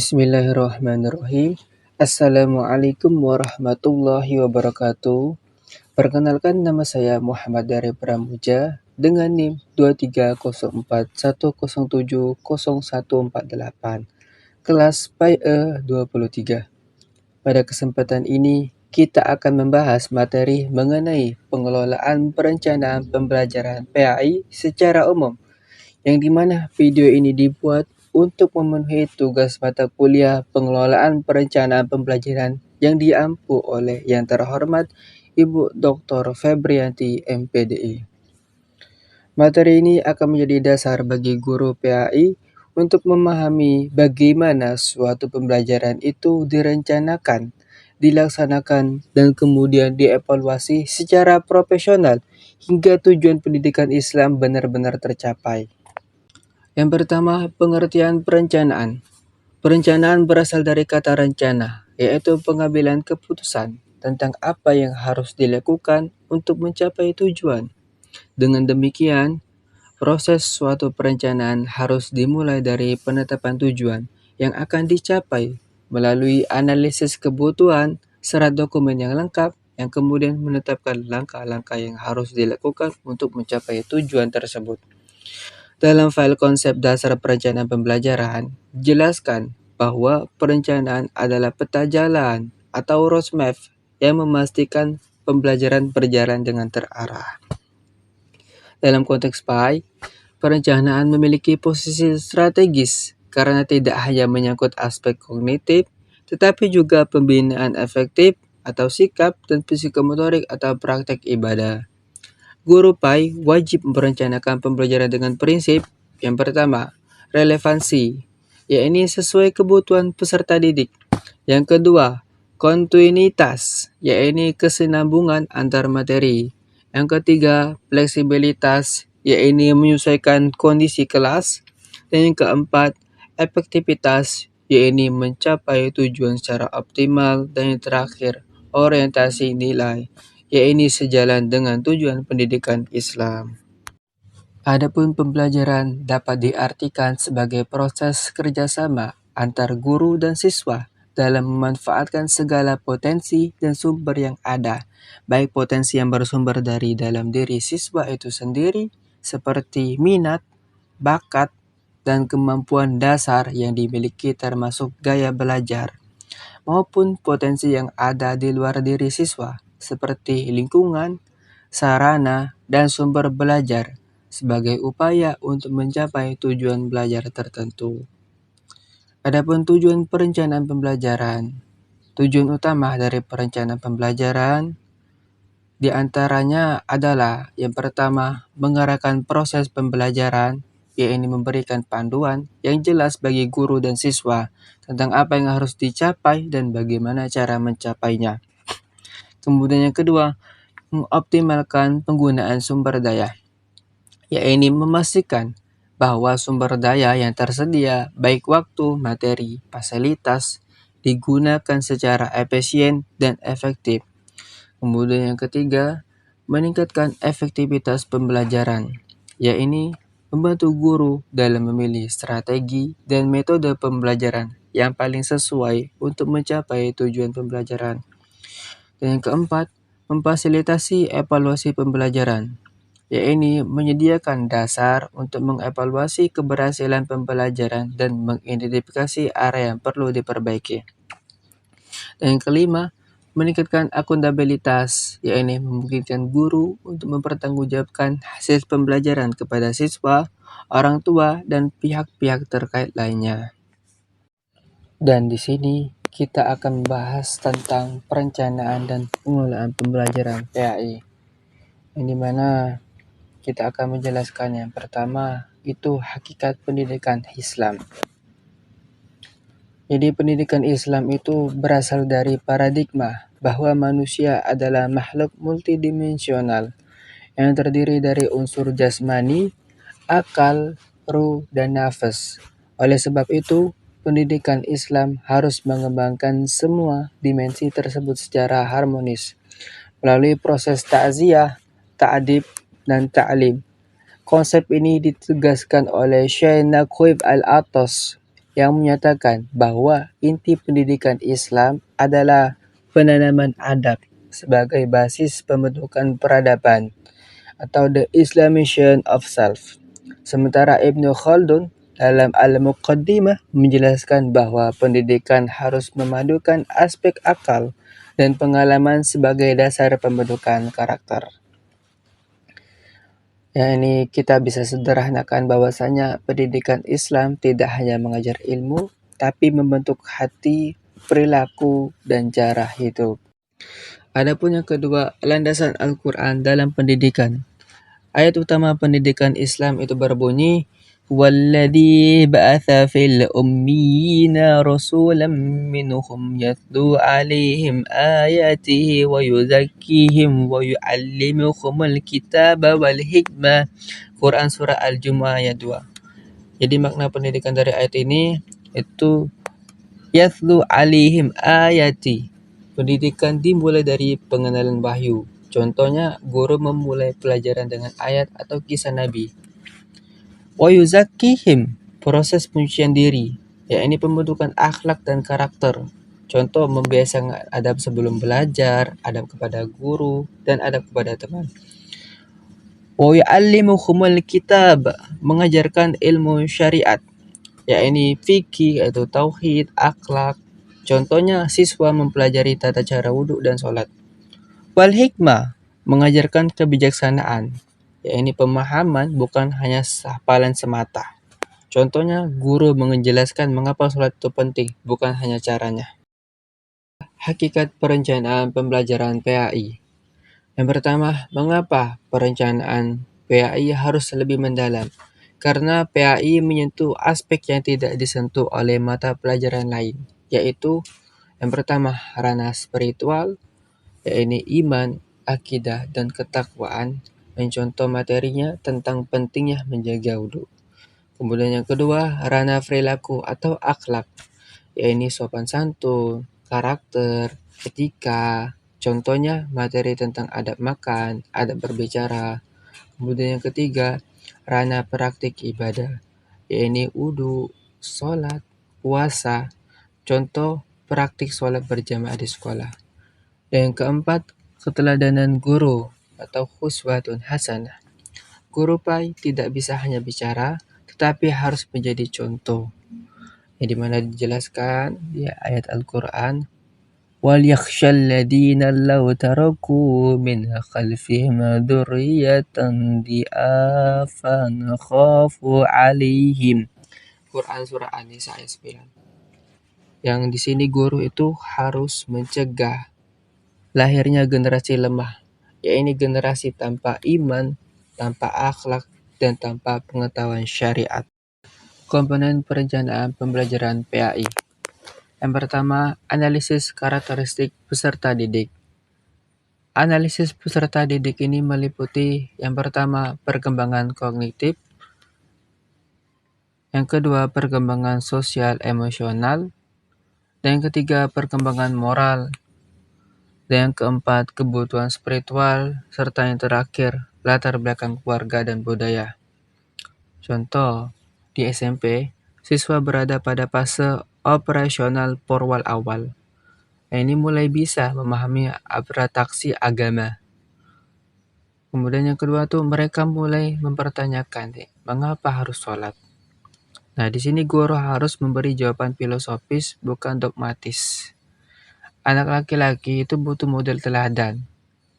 Bismillahirrahmanirrahim. Assalamualaikum warahmatullahi wabarakatuh. Perkenalkan, nama saya Muhammad dari Pramuja dengan NIM 23041070148, kelas PAIE 23. Pada kesempatan ini, kita akan membahas materi mengenai pengelolaan perencanaan pembelajaran PAI secara umum, yang dimana video ini dibuat untuk memenuhi tugas mata kuliah pengelolaan perencanaan pembelajaran yang diampu oleh yang terhormat Ibu Dr. Febrianti MPDI. Materi ini akan menjadi dasar bagi guru PAI untuk memahami bagaimana suatu pembelajaran itu direncanakan, dilaksanakan, dan kemudian dievaluasi secara profesional hingga tujuan pendidikan Islam benar-benar tercapai. Yang pertama, pengertian perencanaan. Perencanaan berasal dari kata rencana, yaitu pengambilan keputusan tentang apa yang harus dilakukan untuk mencapai tujuan. Dengan demikian, proses suatu perencanaan harus dimulai dari penetapan tujuan yang akan dicapai melalui analisis kebutuhan serta dokumen yang lengkap yang kemudian menetapkan langkah-langkah yang harus dilakukan untuk mencapai tujuan tersebut. Dalam file konsep dasar perencanaan pembelajaran, jelaskan bahwa perencanaan adalah peta jalan atau roadmap yang memastikan pembelajaran berjalan dengan terarah. Dalam konteks PAI, perencanaan memiliki posisi strategis karena tidak hanya menyangkut aspek kognitif, tetapi juga pembinaan efektif atau sikap dan psikomotorik atau praktek ibadah. Guru PAI wajib merencanakan pembelajaran dengan prinsip yang pertama, relevansi, yaitu sesuai kebutuhan peserta didik. Yang kedua, kontinuitas, yaitu kesinambungan antar materi. Yang ketiga, fleksibilitas, yaitu menyesuaikan kondisi kelas. Dan yang keempat, efektivitas, yaitu mencapai tujuan secara optimal. Dan yang terakhir, orientasi nilai, yaitu sejalan dengan tujuan pendidikan Islam. Adapun pembelajaran dapat diartikan sebagai proses kerjasama antar guru dan siswa dalam memanfaatkan segala potensi dan sumber yang ada, baik potensi yang bersumber dari dalam diri siswa itu sendiri, seperti minat, bakat, dan kemampuan dasar yang dimiliki termasuk gaya belajar, maupun potensi yang ada di luar diri siswa, seperti lingkungan, sarana, dan sumber belajar, sebagai upaya untuk mencapai tujuan belajar tertentu. Adapun tujuan perencanaan pembelajaran, tujuan utama dari perencanaan pembelajaran di antaranya adalah yang pertama, mengarahkan proses pembelajaran, yaitu memberikan panduan yang jelas bagi guru dan siswa tentang apa yang harus dicapai dan bagaimana cara mencapainya. Kemudian yang kedua, mengoptimalkan penggunaan sumber daya, yaitu memastikan bahwa sumber daya yang tersedia, baik waktu, materi, fasilitas, digunakan secara efisien dan efektif. Kemudian yang ketiga, meningkatkan efektivitas pembelajaran, yaitu membantu guru dalam memilih strategi dan metode pembelajaran yang paling sesuai untuk mencapai tujuan pembelajaran. Dan yang keempat, memfasilitasi evaluasi pembelajaran, yaitu menyediakan dasar untuk mengevaluasi keberhasilan pembelajaran dan mengidentifikasi area yang perlu diperbaiki. Dan yang kelima, meningkatkan akuntabilitas, yaitu memungkinkan guru untuk mempertanggungjawabkan hasil pembelajaran kepada siswa, orang tua, dan pihak-pihak terkait lainnya. Dan di sini kita akan membahas tentang perencanaan dan pengelolaan pembelajaran PAI, yang dimana kita akan menjelaskan yang pertama itu hakikat pendidikan Islam. Jadi pendidikan Islam itu berasal dari paradigma bahwa manusia adalah makhluk multidimensional yang terdiri dari unsur jasmani, akal, ruh, dan nafas. Oleh sebab itu, pendidikan Islam harus mengembangkan semua dimensi tersebut secara harmonis melalui proses ta'ziyah, ta'dib, dan ta'lim. Konsep ini ditegaskan oleh Syekh Naqib Al-Atas yang menyatakan bahwa inti pendidikan Islam adalah penanaman adab sebagai basis pembentukan peradaban atau the Islamization of self. Sementara Ibnu Khaldun dalam Al-Muqaddimah menjelaskan bahwa pendidikan harus memadukan aspek akal dan pengalaman sebagai dasar pembentukan karakter. Ya, ini kita bisa sederhanakan bahwasanya pendidikan Islam tidak hanya mengajar ilmu, tapi membentuk hati, perilaku, dan cara hidup. Adapun yang kedua, landasan Al-Quran dalam pendidikan. Ayat utama pendidikan Islam itu berbunyi, "Walladzi ba'atha fil ummiyina rasulan minhum yatlu 'alaihim ayatihi wa yuzakkihim wa yu'allimuhumul kitaba wal hikmah." Quran surah Al-Jumu'ah ayat 2. Jadi makna pendidikan dari ayat ini itu yatlu 'alaihim ayati. Pendidikan dimulai dari pengenalan wahyu. Contohnya, guru memulai pelajaran dengan ayat atau kisah Nabi. Wa yuzakkihim, proses penyucian diri, yakni pembentukan akhlak dan karakter. Contoh, membiasakan adab sebelum belajar, adab kepada guru, dan adab kepada teman. Wa yu'allimuhumul kitab, mengajarkan ilmu syariat, yakni fikih atau tauhid, akhlak. Contohnya, siswa mempelajari tata cara wudhu dan sholat. Wal hikmah, mengajarkan kebijaksanaan, yakni pemahaman bukan hanya hafalan semata. Contohnya, guru menjelaskan mengapa sholat itu penting, bukan hanya caranya. Hakikat perencanaan pembelajaran PAI. Yang pertama, mengapa perencanaan PAI harus lebih mendalam? Karena PAI menyentuh aspek yang tidak disentuh oleh mata pelajaran lain, yaitu yang pertama, ranah spiritual, yakni iman, akidah, dan ketakwaan, yang contoh materinya tentang pentingnya menjaga wudhu. Kemudian yang kedua, ranah perilaku atau akhlak, yakni sopan santun, karakter, etika, contohnya materi tentang adab makan, adab berbicara. Kemudian yang ketiga, ranah praktik ibadah, yakni wudhu, sholat, puasa, contoh praktik sholat berjamaah di sekolah. Dan yang keempat, keteladanan guru atau uswatun hasanah. Guru PAI tidak bisa hanya bicara, tetapi harus menjadi contoh. Yang dimana dijelaskan di ayat Al-Quran, وَلْيَخْشَ الَّذِينَ لَوْ تَرَكُوا مِنْ خَلْفِهِمْ ذُرِّيَّةً ضِعَافًا خَافُوا عَلَيْهِمْ. Quran surah An-Nisa ayat 9. Yang di sini guru itu harus mencegah lahirnya generasi lemah, yaitu generasi tanpa iman, tanpa akhlak, dan tanpa pengetahuan syariat. Komponen perencanaan pembelajaran PAI. Yang pertama, analisis karakteristik peserta didik. Analisis peserta didik ini meliputi yang pertama, perkembangan kognitif, yang kedua, perkembangan sosial emosional, dan yang ketiga, perkembangan moral, dan yang keempat, kebutuhan spiritual, serta yang terakhir, latar belakang keluarga dan budaya. Contoh, di SMP, siswa berada pada fase operasional forwal awal. Ini mulai bisa memahami atraksi agama. Kemudian yang kedua tuh mereka mulai mempertanyakan, mengapa harus sholat? Nah, di sini guru harus memberi jawaban filosofis, bukan dogmatis. Anak laki-laki itu butuh model teladan.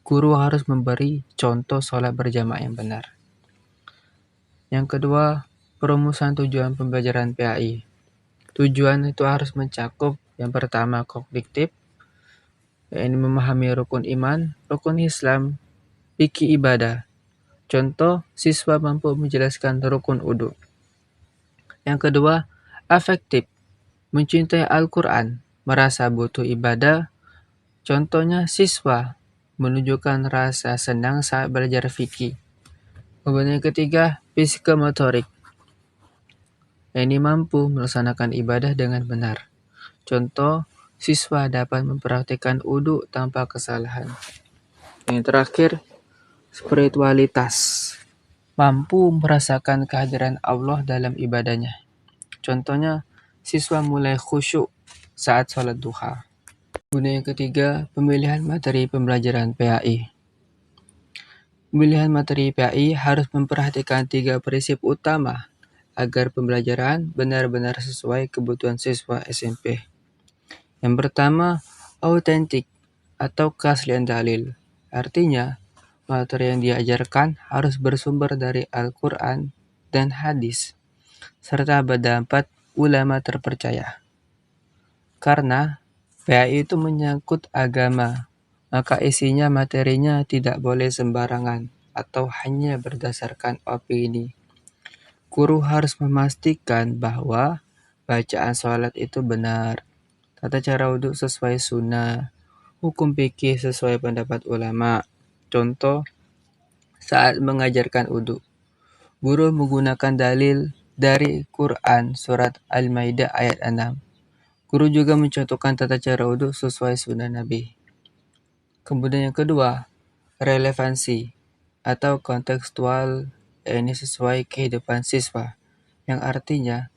Guru harus memberi contoh sholat berjamaah yang benar. Yang kedua, perumusan tujuan pembelajaran PAI. Tujuan itu harus mencakup yang pertama kognitif, yakni memahami rukun iman, rukun Islam, fikih ibadah. Contoh, siswa mampu menjelaskan rukun wudhu. Yang kedua, afektif, mencintai Al-Quran, merasa butuh ibadah. Contohnya, siswa menunjukkan rasa senang saat belajar fikih. Kemudian yang ketiga, psikomotorik, yakni mampu melaksanakan ibadah dengan benar. Contoh, siswa dapat mempraktikkan wudhu tanpa kesalahan. Yang terakhir, spiritualitas, mampu merasakan kehadiran Allah dalam ibadahnya. Contohnya, siswa mulai khusyuk saat sholat duha. Kemudian yang ketiga, pemilihan materi pembelajaran PAI. Pemilihan materi PAI harus memperhatikan 3 prinsip utama agar pembelajaran benar-benar sesuai kebutuhan siswa SMP. Yang pertama, autentik atau keaslian dalil. Artinya, materi yang diajarkan harus bersumber dari Al-Quran dan hadis, serta berdapat ulama terpercaya. Karena PAI itu menyangkut agama, maka isinya materinya tidak boleh sembarangan atau hanya berdasarkan opini. Guru harus memastikan bahwa bacaan sholat itu benar, tata cara wudhu sesuai sunnah, hukum fikih sesuai pendapat ulama. Contoh, saat mengajarkan wudhu, guru menggunakan dalil dari Quran surat Al-Maidah ayat 6. Guru juga mencontohkan tata cara wudhu sesuai sunnah Nabi. Kemudian yang kedua, relevansi atau kontekstual, ini sesuai kehidupan siswa, yang artinya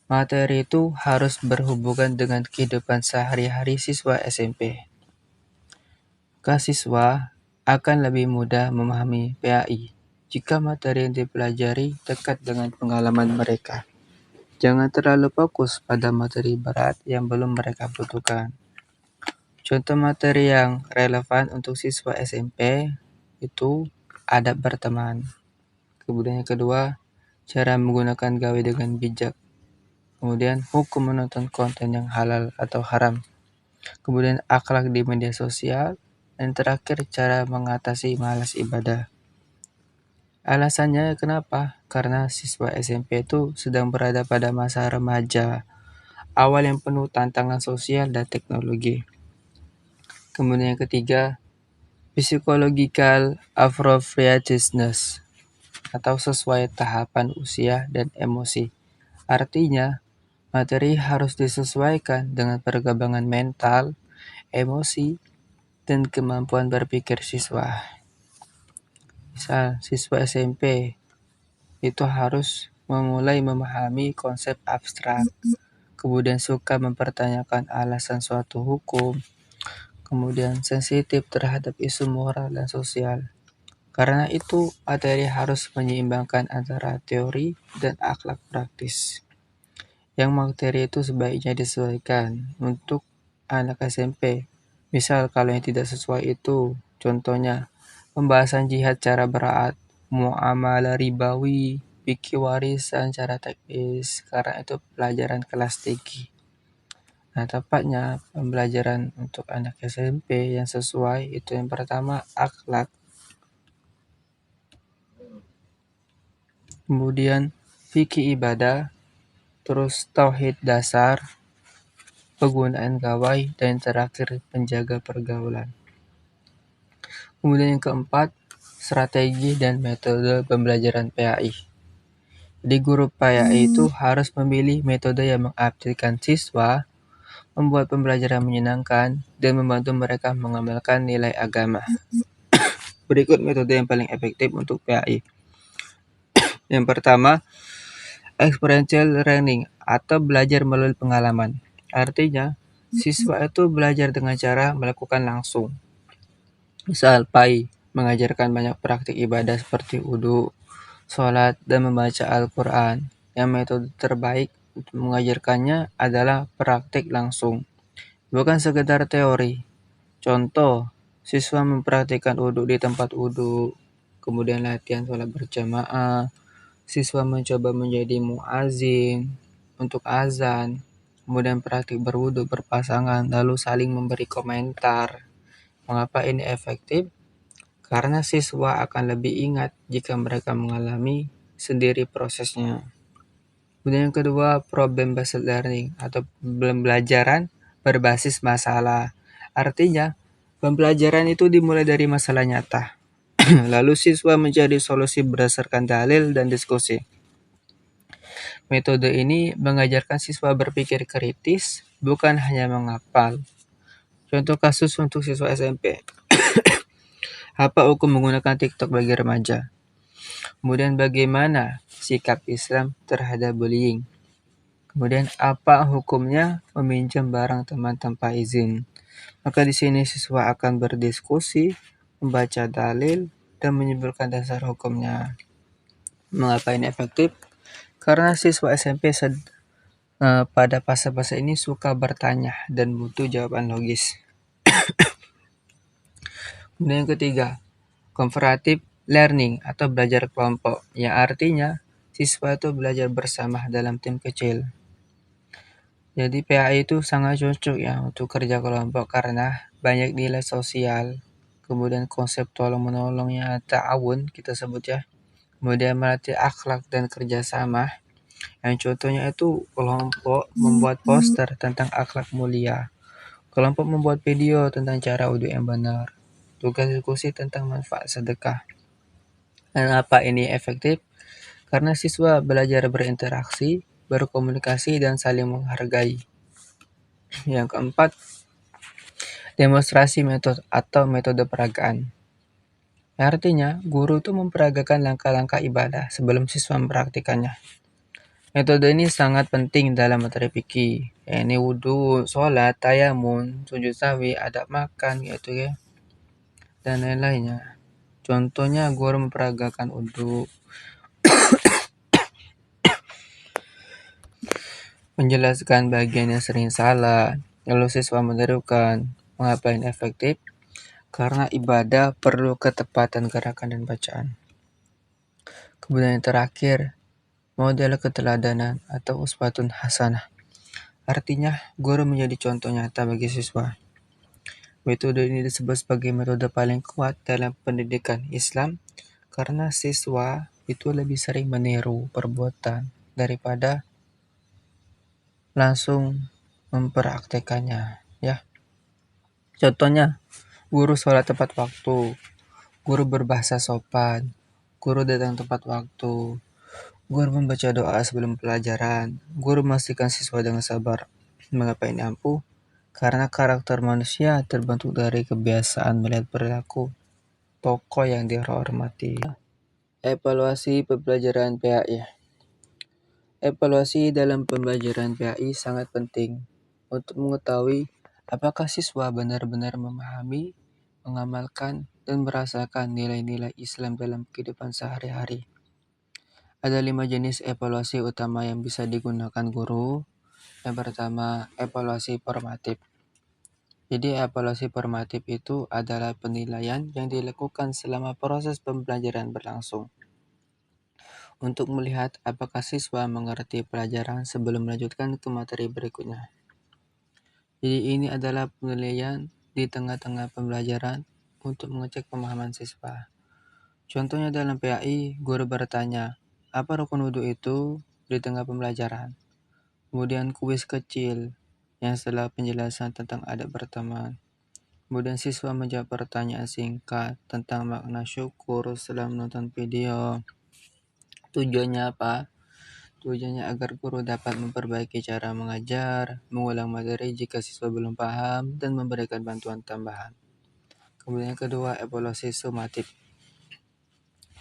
materi itu harus berhubungan dengan kehidupan sehari-hari siswa SMP. Siswa akan lebih mudah memahami PAI jika materi yang dipelajari dekat dengan pengalaman mereka. Jangan terlalu fokus pada materi berat yang belum mereka butuhkan. Contoh materi yang relevan untuk siswa SMP itu adab berteman. Kemudian yang kedua, cara menggunakan gawe dengan bijak. Kemudian hukum menonton konten yang halal atau haram. Kemudian akhlak di media sosial. Dan terakhir, cara mengatasi malas ibadah. Alasannya kenapa? Karena siswa SMP itu sedang berada pada masa remaja, awal yang penuh tantangan sosial dan teknologi. Kemudian yang ketiga, psychological appropriateness atau sesuai tahapan usia dan emosi. Artinya, materi harus disesuaikan dengan perkembangan mental, emosi, dan kemampuan berpikir siswa. Misal, siswa SMP itu harus memulai memahami konsep abstrak, kemudian suka mempertanyakan alasan suatu hukum, kemudian sensitif terhadap isu moral dan sosial. Karena itu, materi harus menyeimbangkan antara teori dan akhlak praktis. Yang materi itu sebaiknya disesuaikan untuk anak SMP. Misal kalau yang tidak sesuai itu, contohnya pembahasan jihad cara berat, muamalah ribawi, fikih warisan cara teknis, karena itu pelajaran kelas tinggi. Nah, tepatnya pembelajaran untuk anak SMP yang sesuai itu yang pertama akhlak, kemudian fikih ibadah, terus tauhid dasar, penggunaan gawai, dan terakhir penjaga pergaulan. Kemudian yang keempat, strategi dan metode pembelajaran PAI. Di guru PAI itu harus memilih metode yang mengabdikan siswa, membuat pembelajaran menyenangkan, dan membantu mereka mengamalkan nilai agama. Berikut metode yang paling efektif untuk PAI. Yang pertama, experiential learning atau belajar melalui pengalaman. Artinya, siswa itu belajar dengan cara melakukan langsung. Misal, PAI mengajarkan banyak praktik ibadah seperti wudhu, sholat, dan membaca Al-Quran. Yang metode terbaik untuk mengajarkannya adalah praktik langsung, bukan sekedar teori. Contoh, siswa mempraktikkan wudhu di tempat wudhu, kemudian latihan sholat berjamaah, siswa mencoba menjadi muazin untuk azan, kemudian praktik berwudhu berpasangan, lalu saling memberi komentar. Mengapa ini efektif? Karena siswa akan lebih ingat jika mereka mengalami sendiri prosesnya. Kemudian yang kedua, problem-based learning atau pembelajaran berbasis masalah. Artinya, pembelajaran itu dimulai dari masalah nyata. Lalu siswa mencari solusi berdasarkan dalil dan diskusi. Metode ini mengajarkan siswa berpikir kritis, bukan hanya menghafal. Contoh kasus untuk siswa SMP. Apa hukum menggunakan TikTok bagi remaja? Kemudian bagaimana sikap Islam terhadap bullying? Kemudian apa hukumnya meminjam barang teman tanpa izin? Maka di sini siswa akan berdiskusi, membaca dalil, dan menyimpulkan dasar hukumnya. Mengapa ini efektif? Karena siswa SMP pada fase-fase ini suka bertanya dan butuh jawaban logis. Kemudian yang ketiga, comparative learning atau belajar kelompok, yang artinya siswa itu belajar bersama dalam tim kecil. Jadi PAI itu sangat cocok ya untuk kerja kelompok karena banyak nilai sosial, kemudian konsep tolong-menolong yang ta'awun kita sebut ya, kemudian melatih akhlak dan kerjasama. Yang contohnya itu kelompok membuat poster tentang akhlak mulia, kelompok membuat video tentang cara wudhu yang benar, tugas diskusi tentang manfaat sedekah. Kenapa ini efektif? Karena siswa belajar berinteraksi, berkomunikasi, dan saling menghargai. Yang keempat, demonstrasi metode atau metode peragaan. Artinya, guru itu memperagakan langkah-langkah ibadah sebelum siswa mempraktikannya. Metode ini sangat penting dalam materi fikih. Ini wudhu, sholat, tayamun, sujud sawi, adab makan, gitu ya, dan lain-lainnya. Contohnya, guru memperagakan wudhu, menjelaskan bagian yang sering salah, lalu siswa menirukan. Mengapa ini efektif? Karena ibadah perlu ketepatan gerakan dan bacaan. Kemudian yang terakhir, model keteladanan atau uswatun hasanah. Artinya, guru menjadi contoh nyata bagi siswa. Metode ini disebut sebagai metode paling kuat dalam pendidikan Islam karena siswa itu lebih sering meniru perbuatan daripada langsung mempraktekannya. Ya, contohnya, guru sholat tepat waktu, guru berbahasa sopan, guru datang tepat waktu, guru membaca doa sebelum pelajaran, guru memastikan siswa dengan sabar. Mengapa ini ampuh? Karena karakter manusia terbentuk dari kebiasaan melihat perilaku tokoh yang dihormati. Evaluasi pembelajaran PAI. Evaluasi dalam pembelajaran PAI sangat penting untuk mengetahui apakah siswa benar-benar memahami, mengamalkan, dan merasakan nilai-nilai Islam dalam kehidupan sehari-hari. Ada 5 jenis evaluasi utama yang bisa digunakan guru. Yang pertama, evaluasi formatif. Jadi evaluasi formatif itu adalah penilaian yang dilakukan selama proses pembelajaran berlangsung untuk melihat apakah siswa mengerti pelajaran sebelum melanjutkan ke materi berikutnya. Jadi ini adalah penilaian di tengah-tengah pembelajaran untuk mengecek pemahaman siswa. Contohnya dalam PAI, guru bertanya, apa rukun wudhu itu di tengah pembelajaran? Kemudian kuis kecil yang setelah penjelasan tentang adab berteman. Kemudian siswa menjawab pertanyaan singkat tentang makna syukur setelah menonton video. Tujuannya apa? Tujuannya agar guru dapat memperbaiki cara mengajar, mengulang materi jika siswa belum paham, dan memberikan bantuan tambahan. Kemudian yang kedua, evaluasi sumatif.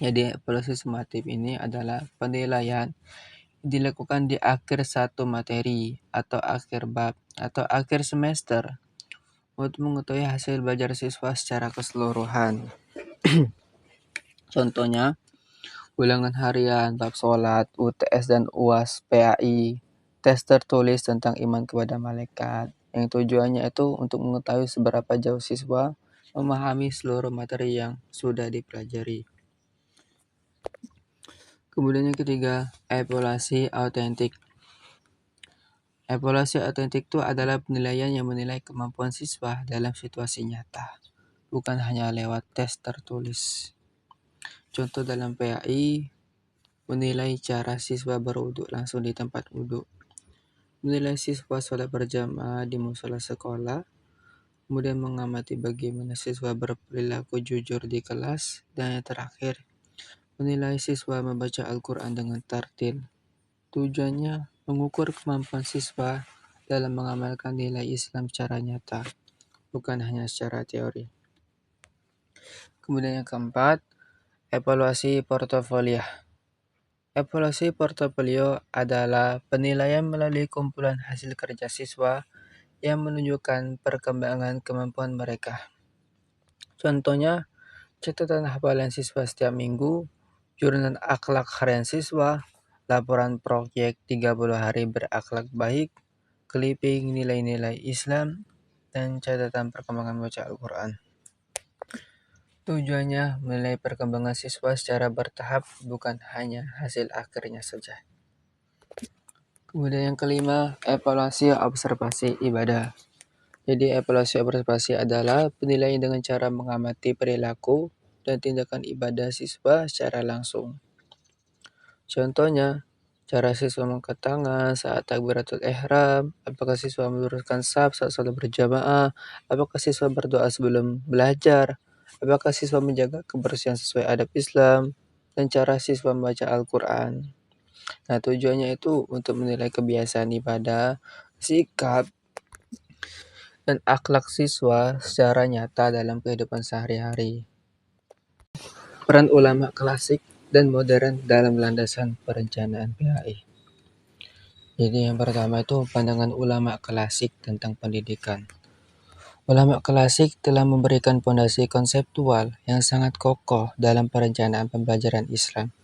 Jadi evaluasi sumatif ini adalah penilaian dilakukan di akhir satu materi atau akhir bab atau akhir semester untuk mengetahui hasil belajar siswa secara keseluruhan. Contohnya, ulangan harian, bab sholat, UTS dan UAS PAI, tes tertulis tentang iman kepada malaikat. Yang tujuannya itu untuk mengetahui seberapa jauh siswa memahami seluruh materi yang sudah dipelajari. Kemudian yang ketiga, evaluasi autentik. Evaluasi autentik itu adalah penilaian yang menilai kemampuan siswa dalam situasi nyata, bukan hanya lewat tes tertulis. Contoh dalam PAI, menilai cara siswa berwudhu langsung di tempat wudhu, menilai siswa sholat berjamaah di musola sekolah, kemudian mengamati bagaimana siswa berperilaku jujur di kelas, dan yang terakhir, menilai siswa membaca Al-Quran dengan tartil. Tujuannya mengukur kemampuan siswa dalam mengamalkan nilai Islam secara nyata, bukan hanya secara teori. Kemudian yang keempat, evaluasi portofolio. Evaluasi portofolio adalah penilaian melalui kumpulan hasil kerja siswa yang menunjukkan perkembangan kemampuan mereka. Contohnya, catatan hafalan siswa setiap minggu, jurnal akhlak harian siswa, laporan proyek 30 hari berakhlak baik, clipping nilai-nilai Islam, dan catatan perkembangan baca Al-Quran. Tujuannya menilai perkembangan siswa secara bertahap, bukan hanya hasil akhirnya saja. Kemudian yang kelima, evaluasi observasi ibadah. Jadi evaluasi observasi adalah penilaian dengan cara mengamati perilaku dan tindakan ibadah siswa secara langsung. Contohnya, cara siswa mengangkat tangan saat takbiratul ihram, apakah siswa meluruskan shaf saat salat berjamaah, apakah siswa berdoa sebelum belajar, apakah siswa menjaga kebersihan sesuai adab Islam, dan cara siswa membaca Al-Quran. Nah, tujuannya itu untuk menilai kebiasaan ibadah, sikap, dan akhlak siswa secara nyata dalam kehidupan sehari-hari. Peran ulama klasik dan modern dalam landasan perencanaan PAI. Jadi yang pertama itu pandangan ulama klasik tentang pendidikan. Ulama klasik telah memberikan fondasi konseptual yang sangat kokoh dalam perencanaan pembelajaran Islam.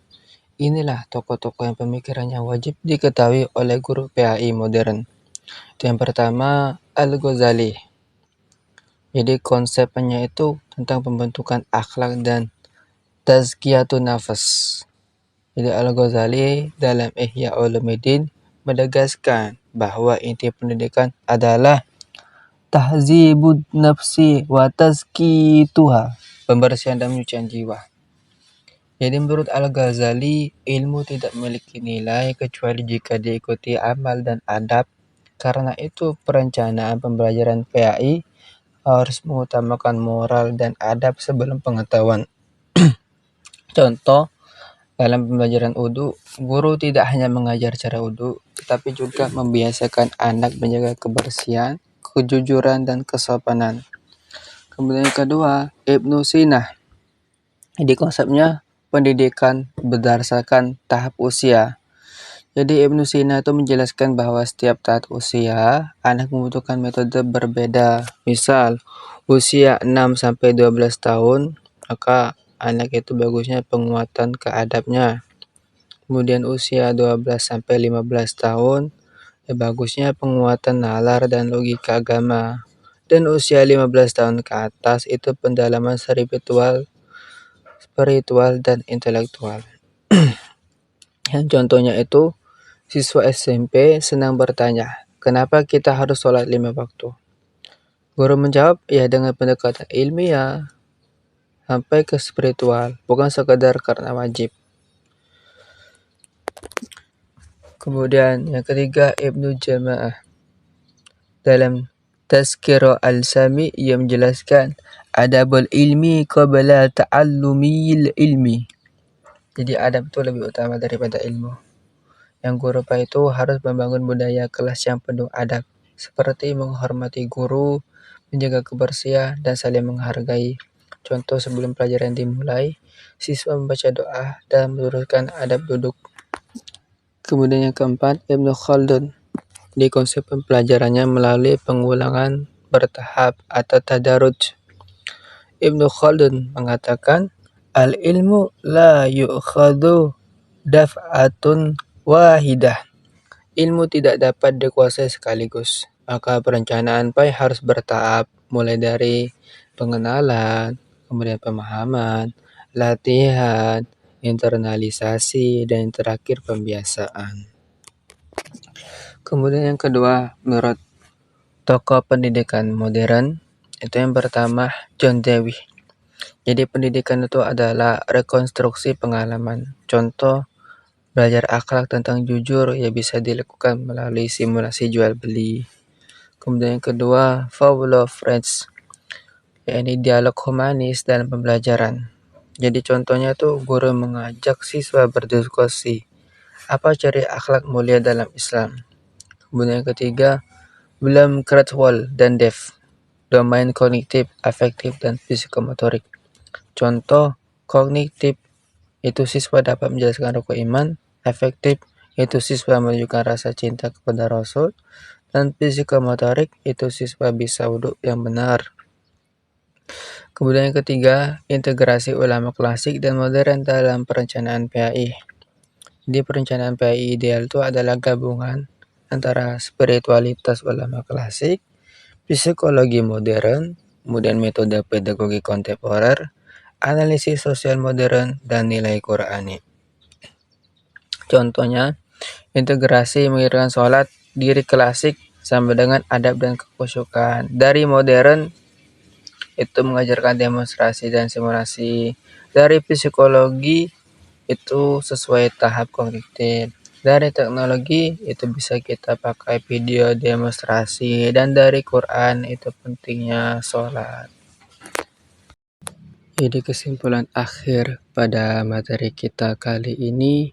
Inilah tokoh-tokoh yang pemikirannya wajib diketahui oleh guru PAI modern. Itu yang pertama, Al-Ghazali. Jadi konsepnya itu tentang pembentukan akhlak dan tazkiyatun nafas. Jadi Al-Ghazali dalam Ihya Ulumuddin menegaskan bahwa inti pendidikan adalah tahzibud nafsi wa tazkituha, pembersihan dan penyucian jiwa. Jadi menurut Al-Ghazali, ilmu tidak memiliki nilai kecuali jika diikuti amal dan adab. Karena itu perencanaan pembelajaran PAI harus mengutamakan moral dan adab sebelum pengetahuan. Contoh, dalam pembelajaran wudhu, guru tidak hanya mengajar cara wudhu, tetapi juga membiasakan anak menjaga kebersihan, kejujuran, dan kesopanan. Kemudian yang kedua, Ibnu Sina. Jadi konsepnya pendidikan berdasarkan tahap usia. Jadi Ibnu Sina itu menjelaskan bahwa setiap tahap usia, anak membutuhkan metode berbeda. Misal, usia 6-12 tahun, maka anak itu bagusnya penguatan keadabnya. Kemudian usia 12-15 tahun, bagusnya penguatan nalar dan logika agama. Dan usia 15 tahun ke atas itu pendalaman spiritual dan intelektual. Yang contohnya itu, siswa SMP senang bertanya, kenapa kita harus sholat 5 waktu? Guru menjawab, ya dengan pendekatan ilmiah sampai ke spiritual, bukan sekadar karena wajib. Kemudian yang ketiga, Ibnu Jama'ah. Dalam Tazkirah Al-Sami, ia menjelaskan adabul ilmi qabla ta'allumil ilmi. Jadi adab itu lebih utama daripada ilmu. Yang guru PAI itu harus membangun budaya kelas yang penuh adab, seperti menghormati guru, menjaga kebersihan, dan saling menghargai. Contoh, sebelum pelajaran dimulai, siswa membaca doa dan meluruskan adab duduk. Kemudian yang keempat, Ibnu Khaldun. Di konsep pembelajarannya melalui pengulangan bertahap atau tadaruj. Ibnu Khaldun mengatakan, al-ilmu la yu'khadu daf'atun wahidah. Ilmu tidak dapat dikuasai sekaligus. Maka perencanaan PAI harus bertahap, mulai dari pengenalan, kemudian pemahaman, latihan, internalisasi, dan yang terakhir pembiasaan. Kemudian yang kedua, menurut tokoh pendidikan modern, itu yang pertama John Dewey. Jadi pendidikan itu adalah rekonstruksi pengalaman. Contoh, belajar akhlak tentang jujur ya bisa dilakukan melalui simulasi jual beli. Kemudian yang kedua, Paulo Freire, yakni dialog humanis dalam pembelajaran. Jadi contohnya tuh guru mengajak siswa berdiskusi apa ciri akhlak mulia dalam Islam. Kemudian yang ketiga, William Caldwell dan Dave, domain kognitif, afektif, dan psikomotorik. Contoh kognitif itu siswa dapat menjelaskan rukun iman, Efektif itu siswa menunjukkan rasa cinta kepada Rasul, dan psikomotorik itu siswa bisa wudhu yang benar. Kemudian yang ketiga, integrasi ulama klasik dan modern dalam perencanaan PAI. Di perencanaan PAI ideal itu adalah gabungan antara spiritualitas ulama klasik, psikologi modern, kemudian metode pedagogi kontemporer, analisis sosial modern, dan nilai Qur'ani. Contohnya, integrasi mengirimkan sholat diri klasik sama dengan adab dan kekhusyukan. Dari modern itu mengajarkan demonstrasi dan simulasi. Dari psikologi itu sesuai tahap kognitif. Dari teknologi itu bisa kita pakai video demonstrasi, dan dari Quran itu pentingnya sholat. Jadi kesimpulan akhir pada materi kita kali ini,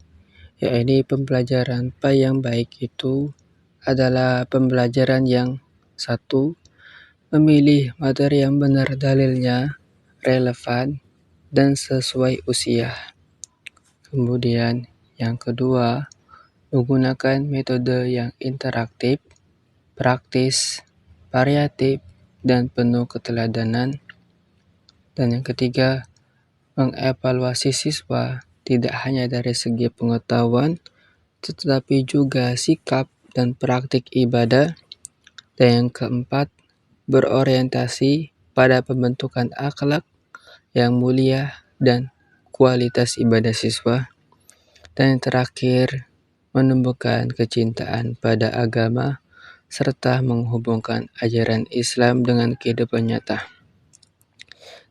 yaitu pembelajaran PAI yang baik itu adalah pembelajaran yang satu, memilih materi yang benar dalilnya, relevan, dan sesuai usia. Kemudian yang kedua, menggunakan metode yang interaktif, praktis, variatif, dan penuh keteladanan. Dan yang ketiga, mengevaluasi siswa tidak hanya dari segi pengetahuan, tetapi juga sikap dan praktik ibadah. Dan yang keempat, berorientasi pada pembentukan akhlak yang mulia dan kualitas ibadah siswa. Dan yang terakhir, menumbuhkan kecintaan pada agama serta menghubungkan ajaran Islam dengan kehidupan nyata.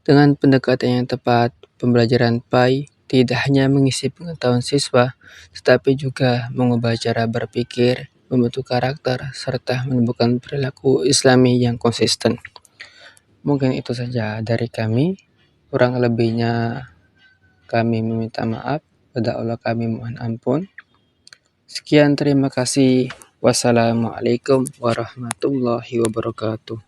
Dengan pendekatan yang tepat, pembelajaran PAI tidak hanya mengisi pengetahuan siswa, tetapi juga mengubah cara berpikir, membentuk karakter, serta menumbuhkan perilaku Islami yang konsisten. Mungkin itu saja dari kami. Kurang lebihnya kami meminta maaf. Kepada Allah kami mohon ampun. Sekian, terima kasih. Wassalamualaikum warahmatullahi wabarakatuh.